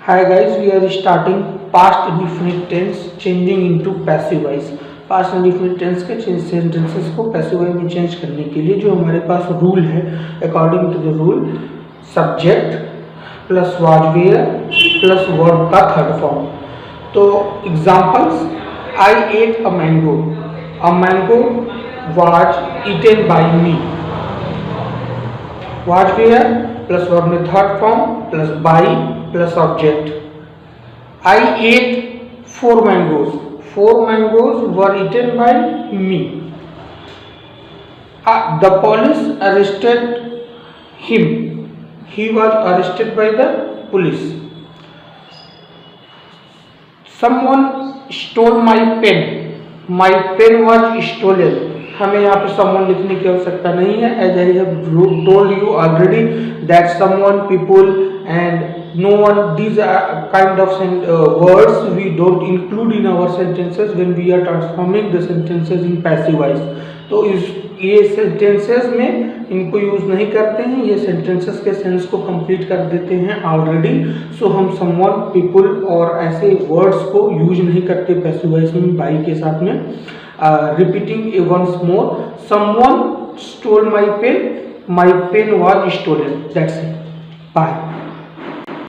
Hi guys, we are starting past indefinite tense changing into passive voice. Past indefinite tense के sentences को passive voice में change करने के लिए जो हमारे पास रूल है, according to the rule subject plus was were plus verb का थर्ड फॉर्म. तो examples, I ate a mango was eaten by me. Was were plus verb में third form plus by plus object. I ate 4 mangoes. 4 mangoes were eaten by me. The police arrested him. He was arrested by the police. Someone stole my pen. My pen was stolen. हमें यहाँ पे someone लिखने की आवश्यकता नहीं है. As I have told you already that someone, people and no one, these are kind of words we don't include in our sentences when we are transforming the sentences in passive voice. तो ये sentences में इनको use नहीं करते हैं, ये sentences के sense को कंप्लीट कर देते हैं ऑलरेडी. सो हम someone, people और ऐसे वर्ड्स को यूज नहीं करते पैसिव वॉइस में बाई के साथ में. Repeating once more, someone stole my pen was stolen. That's it. Bye.